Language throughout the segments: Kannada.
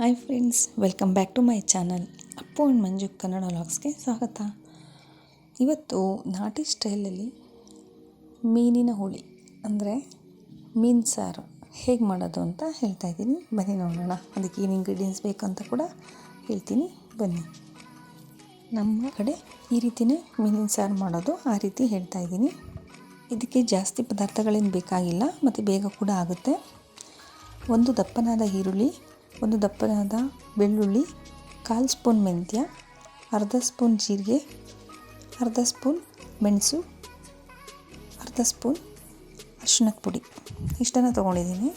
Hi friends, welcome back to my channel. Appu and Manju Kannada ವ್ಲಾಗ್ಸ್ಗೆ ಸ್ವಾಗತ. ಇವತ್ತು ನಾಟಿ ಸ್ಟೈಲಲ್ಲಿ ಮೀನಿನ ಹುಳಿ ಅಂದರೆ ಮೀನು ಸಾರು ಹೇಗೆ ಮಾಡೋದು ಅಂತ ಹೇಳ್ತಾ ಇದ್ದೀನಿ. ಬನ್ನಿ ನೋಡೋಣ. ಅದಕ್ಕೆ ಏನು ಇಂಗ್ರೀಡಿಯೆಂಟ್ಸ್ ಬೇಕಂತ ಕೂಡ ಹೇಳ್ತೀನಿ, ಬನ್ನಿ. ನಮ್ಮ ಕಡೆ ಈ ರೀತಿಯೇ ಮೀನಿನ ಸಾರು ಮಾಡೋದು, ಆ ರೀತಿ ಹೇಳ್ತಾ ಇದ್ದೀನಿ. ಇದಕ್ಕೆ ಜಾಸ್ತಿ ಪದಾರ್ಥಗಳೇನು ಬೇಕಾಗಿಲ್ಲ ಮತ್ತು ಬೇಗ ಕೂಡ ಆಗುತ್ತೆ. ಒಂದು ದಪ್ಪನಾದ ಈರುಳ್ಳಿ, ಒಂದು ದಪ್ಪನಾದ ಬೆಳ್ಳುಳ್ಳಿ, 1/4 ಸ್ಪೂನ್ ಮೆಂತ್ಯ, ಅರ್ಧ ಸ್ಪೂನ್ ಜೀರಿಗೆ, ಅರ್ಧ ಸ್ಪೂನ್ ಮೆಣಸು, ಅರ್ಧ ಸ್ಪೂನ್ ಅರಿಶಿಣದ ಪುಡಿ, ಇಷ್ಟನ್ನು ತೊಗೊಂಡಿದ್ದೀನಿ.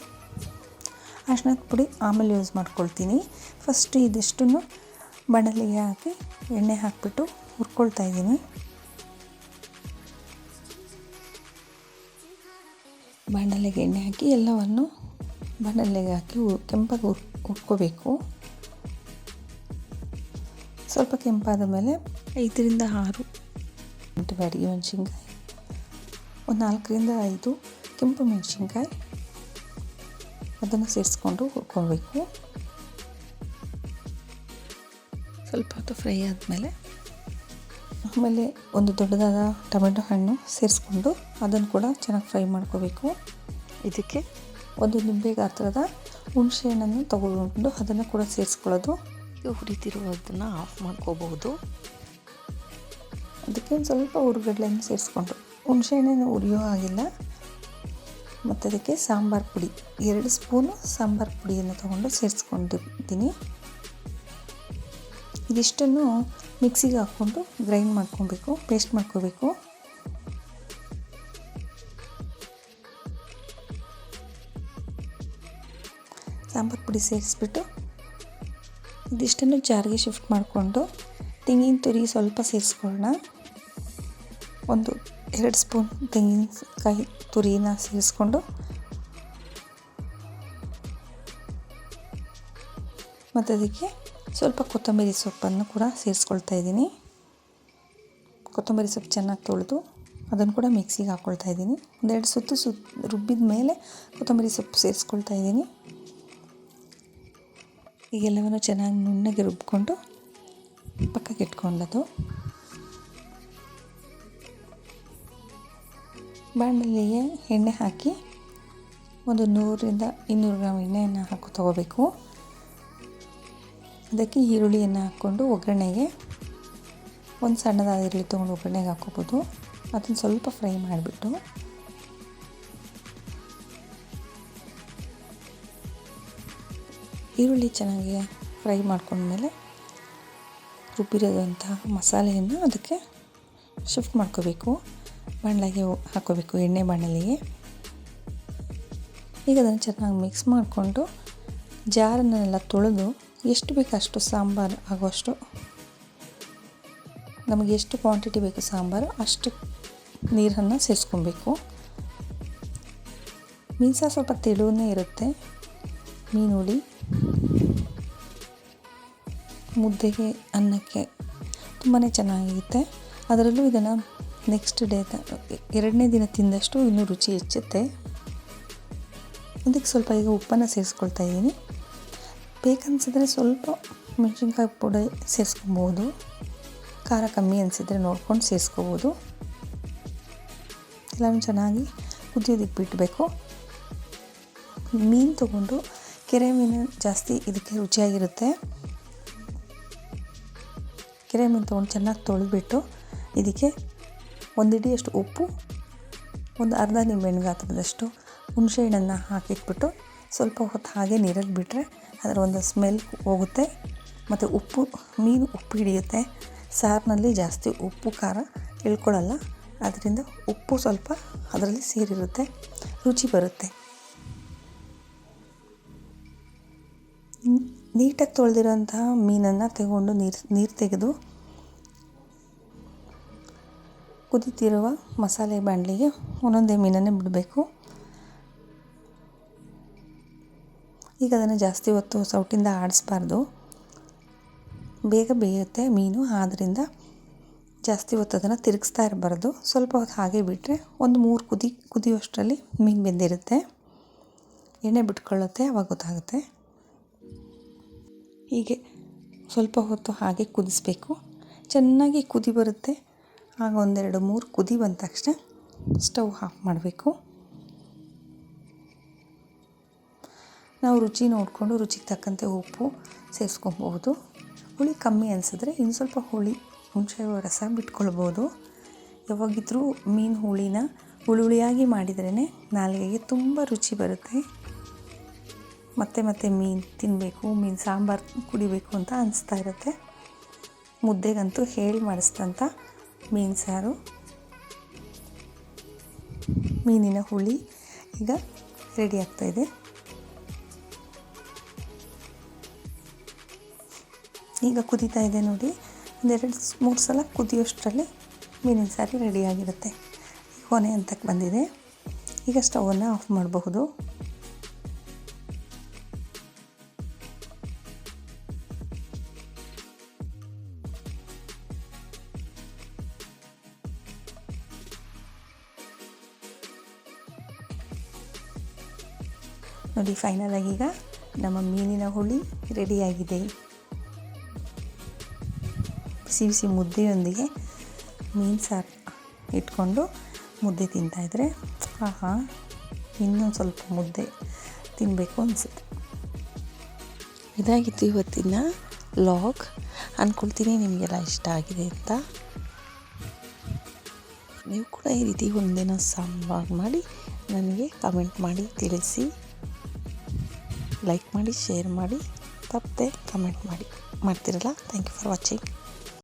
ಅರಿಶಿಣದ ಪುಡಿ ಆಮೇಲೆ ಯೂಸ್ ಮಾಡ್ಕೊಳ್ತೀನಿ. ಫಸ್ಟ್ ಇದಿಷ್ಟನ್ನು ಬಾಣಲೆಗೆ ಹಾಕಿ ಎಣ್ಣೆ ಹಾಕಿಬಿಟ್ಟು ಹುರ್ಕೊಳ್ತಾ ಇದ್ದೀನಿ. ಬಾಣಲೆಗೆ ಎಣ್ಣೆ ಹಾಕಿ ಎಲ್ಲವನ್ನು ಬಾಣಲೆಗೆ ಹಾಕಿ ಕೆಂಪಾಗಿ ಹುರ್ಕೋಬೇಕು. ಸ್ವಲ್ಪ ಕೆಂಪಾದ ಮೇಲೆ 5ರಿಂದ 6 ಬ್ಯಾಡಗಿ ಮೆಣಸಿನ್ಕಾಯಿ, ಒಂದು 4ರಿಂದ 5 ಕೆಂಪು ಮೆಣಸಿನ್ಕಾಯಿ, ಅದನ್ನು ಸೇರಿಸ್ಕೊಂಡು ಹುರ್ಕೊಬೇಕು. ಸ್ವಲ್ಪ ಹೊತ್ತು ಫ್ರೈ ಆದಮೇಲೆ ಆಮೇಲೆ ಒಂದು ದೊಡ್ಡದಾದ ಟೊಮೆಟೊ ಹಣ್ಣು ಸೇರಿಸ್ಕೊಂಡು ಅದನ್ನು ಕೂಡ ಚೆನ್ನಾಗಿ ಫ್ರೈ ಮಾಡ್ಕೋಬೇಕು. ಇದಕ್ಕೆ ಒಂದು ನಿಂಬೆ ಗಾತ್ರದ ಹುಣಸೆ ಹಣ್ಣನ್ನು ತಗೊಂಡು ಅದನ್ನು ಕೂಡ ಸೇರಿಸ್ಕೊಳ್ಳೋದು. ಈಗ ಹುರಿತಿರುವುದನ್ನು ಆಫ್ ಮಾಡ್ಕೋಬಹುದು. ಅದಕ್ಕೆ ಒಂದು ಸ್ವಲ್ಪ ಹುರಿಗಡ್ಲೆಯನ್ನು ಸೇರಿಸ್ಕೊಂಡು, ಹುಣಸೆ ಹಣ್ಣನ್ನು ಹುರಿಯೋ ಆಗಿಲ್ಲ. ಮತ್ತು ಅದಕ್ಕೆ ಸಾಂಬಾರು ಪುಡಿ 2 ಸ್ಪೂನು ಸಾಂಬಾರು ಪುಡಿಯನ್ನು ತಗೊಂಡು ಸೇರಿಸ್ಕೊಂಡಿದ್ದೀನಿ. ಇದಿಷ್ಟನ್ನು ಮಿಕ್ಸಿಗೆ ಹಾಕ್ಕೊಂಡು ಗ್ರೈಂಡ್ ಮಾಡ್ಕೊಬೇಕು, ಪೇಸ್ಟ್ ಮಾಡ್ಕೋಬೇಕು. ಸಾಂಬಾರು ಪುಡಿ ಸೇರಿಸ್ಬಿಟ್ಟು ಇದಿಷ್ಟನ್ನು ಜಾರಿಗೆ ಶಿಫ್ಟ್ ಮಾಡಿಕೊಂಡು ತೆಂಗಿನ ತುರಿ ಸ್ವಲ್ಪ ಸೇರಿಸ್ಕೊಳ್ಳೋಣ. ಒಂದು 2 ಸ್ಪೂನ್ ತೆಂಗಿನಕಾಯಿ ತುರಿನ ಸೇರಿಸ್ಕೊಂಡು ಮತ್ತು ಅದಕ್ಕೆ ಸ್ವಲ್ಪ ಕೊತ್ತಂಬರಿ ಸೊಪ್ಪನ್ನು ಕೂಡ ಸೇರಿಸ್ಕೊಳ್ತಾ ಇದ್ದೀನಿ. ಕೊತ್ತಂಬರಿ ಸೊಪ್ಪು ಚೆನ್ನಾಗಿ ತೊಳೆದು ಅದನ್ನು ಕೂಡ ಮಿಕ್ಸಿಗೆ ಹಾಕ್ಕೊಳ್ತಾ ಇದ್ದೀನಿ. 1-2 ಸುತ್ತು ರುಬ್ಬಿದ ಮೇಲೆ ಕೊತ್ತಂಬರಿ ಸೊಪ್ಪು ಸೇರಿಸ್ಕೊಳ್ತಾ ಇದ್ದೀನಿ. ಈಗೆಲ್ಲವನ್ನು ಚೆನ್ನಾಗಿ ನುಣ್ಣಗೆ ರುಬ್ಕೊಂಡು ಪಕ್ಕಕ್ಕೆ ಇಟ್ಕೊಳ್ಳೋದು. ಬಾಣಲೆಗೆ ಎಣ್ಣೆ ಹಾಕಿ ಒಂದು 100ರಿಂದ 200 ಗ್ರಾಮ್ ಎಣ್ಣೆಯನ್ನು ತಗೋಬೇಕು. ಅದಕ್ಕೆ ಈರುಳ್ಳಿಯನ್ನು ಹಾಕ್ಕೊಂಡು ಒಗ್ಗರಣೆಗೆ ಒಂದು ಸಣ್ಣದಾದ ಈರುಳ್ಳಿ ತೊಗೊಂಡು ಒಗ್ಗರಣೆಗೆ ಹಾಕ್ಕೋಬೋದು. ಅದನ್ನು ಸ್ವಲ್ಪ ಫ್ರೈ ಮಾಡಿಬಿಟ್ಟು ಈರುಳ್ಳಿ ಚೆನ್ನಾಗಿ ಫ್ರೈ ಮಾಡ್ಕೊಂಡ್ಮೇಲೆ ರುಬ್ಬಿರೋದಂತಹ ಮಸಾಲೆಯನ್ನು ಅದಕ್ಕೆ ಶಿಫ್ಟ್ ಮಾಡ್ಕೋಬೇಕು. ಬಾಣಲೆಗೆ ಹಾಕ್ಕೋಬೇಕು, ಎಣ್ಣೆ ಬಾಣಲೆಗೆ. ಈಗ ಅದನ್ನು ಚೆನ್ನಾಗಿ ಮಿಕ್ಸ್ ಮಾಡಿಕೊಂಡು ಜಾರನ್ನೆಲ್ಲ ತೊಳೆದು ಎಷ್ಟು ಬೇಕು ಅಷ್ಟು ಸಾಂಬಾರು ಆಗುವಷ್ಟು, ನಮಗೆ ಎಷ್ಟು ಕ್ವಾಂಟಿಟಿ ಬೇಕು ಸಾಂಬಾರು ಅಷ್ಟು ನೀರನ್ನು ಸೇರಿಸ್ಕೊಬೇಕು. ಮೀನು ಸಾರು ಸ್ವಲ್ಪ ತೆಳುವೇ ಇರುತ್ತೆ. ಮೀನು ಹುಳಿ ಮುದ್ದೆಗೆ, ಅನ್ನಕ್ಕೆ ತುಂಬಾ ಚೆನ್ನಾಗಿರುತ್ತೆ. ಅದರಲ್ಲೂ ಇದನ್ನು ನೆಕ್ಸ್ಟ್ ಡೇ 2ನೇ ದಿನ ತಿಂದಷ್ಟು ಇನ್ನೂ ರುಚಿ ಹೆಚ್ಚುತ್ತೆ. ಅದಕ್ಕೆ ಸ್ವಲ್ಪ ಈಗ ಉಪ್ಪನ್ನು ಸೇರಿಸ್ಕೊಳ್ತಾ ಇದ್ದೀನಿ. ಬೇಕನ್ಸಿದ್ರೆ ಸ್ವಲ್ಪ ಮೆಣಸಿನ್ಕಾಯಿ ಪುಡಿ ಸೇರಿಸ್ಕೊಬೋದು. ಖಾರ ಕಮ್ಮಿ ಅನಿಸಿದರೆ ನೋಡ್ಕೊಂಡು ಸೇರಿಸ್ಕೋಬೋದು. ಎಲ್ಲನೂ ಚೆನ್ನಾಗಿ ಕುದಿಯೋದಕ್ಕೆ ಬಿಡಬೇಕು. ಮೀನು ತೊಗೊಂಡು ಕೆರೆ ಮೀನು ಜಾಸ್ತಿ ಇದಕ್ಕೆ ರುಚಿಯಾಗಿರುತ್ತೆ. ಕೆರೆ ಮೀನು ತೊಗೊಂಡು ಚೆನ್ನಾಗಿ ತೊಳೆದ್ಬಿಟ್ಟು ಇದಕ್ಕೆ 1 ಹಿಡಿಯಷ್ಟು ಉಪ್ಪು, ಒಂದು ಅರ್ಧ ನಿಂಬೆಹಣ್ಣು ಗಾತ್ರದಷ್ಟು ಹುಣಸೆ ಹಣ್ಣನ್ನು ಹಾಕಿಟ್ಬಿಟ್ಟು ಸ್ವಲ್ಪ ಹೊತ್ತು ಹಾಗೆ ನೀರಲ್ಲಿ ಬಿಟ್ಟರೆ ಅದರ ಒಂದು ಸ್ಮೆಲ್ ಹೋಗುತ್ತೆ ಮತ್ತು ಮೀನು ಉಪ್ಪು ಹಿಡಿಯುತ್ತೆ. ಸಾರಿನಲ್ಲಿ ಜಾಸ್ತಿ ಉಪ್ಪು ಖಾರ ಇಳ್ಕೊಳ್ಳಲ್ಲ, ಅದರಿಂದ ಉಪ್ಪು ಸ್ವಲ್ಪ ಅದರಲ್ಲಿ ಸೇರಿರುತ್ತೆ, ರುಚಿ ಬರುತ್ತೆ. ನೀಟಾಗಿ ತೊಳೆದಿರೋಂತಹ ಮೀನನ್ನು ತಗೊಂಡು ನೀರು ತೆಗೆದು ಕುದೀತಿರುವ ಮಸಾಲೆ ಬಾಣಲೆಗೆ ಒಂದೊಂದೇ ಮೀನನ್ನೇ ಬಿಡಬೇಕು. ಈಗ ಅದನ್ನು ಜಾಸ್ತಿ ಹೊತ್ತು ಸೌಟಿಂದ ಆಡಿಸ್ಬಾರ್ದು, ಬೇಗ ಬೇಯುತ್ತೆ ಮೀನು. ಆದ್ದರಿಂದ ಜಾಸ್ತಿ ಹೊತ್ತು ಅದನ್ನು ತಿರುಗಿಸ್ತಾ ಇರಬಾರ್ದು. ಸ್ವಲ್ಪ ಹೊತ್ತು ಹಾಗೆ ಬಿಟ್ಟರೆ ಒಂದು 3 ಕುದಿಯುವಷ್ಟರಲ್ಲಿ ಮೀನು ಬೆಂದಿರುತ್ತೆ. ಎಣ್ಣೆ ಬಿಟ್ಕೊಳ್ಳುತ್ತೆ, ಆವಾಗ ಗೊತ್ತಾಗುತ್ತೆ. ಹೀಗೆ ಸ್ವಲ್ಪ ಹೊತ್ತು ಹಾಗೆ ಕುದಿಸ್ಬೇಕು. ಚೆನ್ನಾಗಿ ಕುದಿ ಬರುತ್ತೆ. ಆಗ 1-2-3 ಕುದಿ ಬಂದ ತಕ್ಷಣ ಸ್ಟವ್ ಆಫ್ ಮಾಡಬೇಕು. ನಾವು ರುಚಿ ನೋಡಿಕೊಂಡು ರುಚಿಗೆ ತಕ್ಕಂತೆ ಉಪ್ಪು ಸೇರಿಸ್ಕೊಬಹುದು. ಹುಳಿ ಕಮ್ಮಿ ಅನಿಸಿದ್ರೆ ಇನ್ನು ಸ್ವಲ್ಪ ಹುಣಸೆ ರಸ ಬಿಟ್ಕೊಳ್ಬೋದು. ಯಾವಾಗಿದ್ರೂ ಮೀನು ಹುಳಿನ ಹುಳಿಯಾಗಿ ಮಾಡಿದ್ರೇ ನಾಲಿಗೆಗೆ ತುಂಬ ರುಚಿ ಬರುತ್ತೆ. ಮತ್ತೆ ಮೀನು ತಿನ್ನಬೇಕು, ಮೀನು ಸಾಂಬಾರು ಕುಡಿಬೇಕು ಅಂತ ಅನಿಸ್ತಾ ಇರುತ್ತೆ. ಮುದ್ದೆಗಂತೂ ಹೇಳಿ ಮಾಡಿಸಿದಂಥ ಮೀನು ಸಾರು, ಮೀನಿನ ಹುಳಿ ಈಗ ರೆಡಿ ಆಗ್ತಾಯಿದೆ. ಈಗ ಕುದೀತಾ ಇದೆ ನೋಡಿ. 2-3 ಸಲ ಕುದಿಯೋಷ್ಟರಲ್ಲಿ ಮೀನಿನ ಸಾರು ರೆಡಿಯಾಗಿರುತ್ತೆ. ಕೊನೆ ಹಂತಕ್ಕೆ ಬಂದಿದೆ. ಈಗ ಸ್ಟವನ್ನು ಆಫ್ ಮಾಡಬಹುದು. ನೋಡಿ, ಫೈನಲ್ ಆಗಿ ಈಗ ನಮ್ಮ ಮೀನಿನ ಹುಳಿ ರೆಡಿಯಾಗಿದೆ. ಬಿಸಿ ಬಿಸಿ ಮುದ್ದೆಯೊಂದಿಗೆ ಮೀನು ಸಾರು ಇಟ್ಕೊಂಡು ಮುದ್ದೆ ತಿಂತಾಯಿದ್ರೆ ಇನ್ನೊಂದು ಸ್ವಲ್ಪ ಮುದ್ದೆ ತಿನ್ನಬೇಕು ಅನಿಸುತ್ತೆ. ಇದಾಗಿತ್ತು ಇವತ್ತಿನ ವ್ಲಾಗ್. ಅಂದ್ಕೊಳ್ತೀನಿ ನಿಮಗೆಲ್ಲ ಇಷ್ಟ ಆಗಿದೆ ಅಂತ. ನೀವು ಕೂಡ ಈ ರೀತಿ ಒಂದಿನ ಸಾಂಬಾರು ಮಾಡಿ ನನಗೆ ಕಮೆಂಟ್ ಮಾಡಿ ತಿಳಿಸಿ. ಲೈಕ್ ಮಾಡಿ, ಶೇರ್ ಮಾಡಿ, ತಪ್ಪದೆ ಕಮೆಂಟ್ ಮಾಡ್ತಿರಲ್ಲ. Thank you for watching.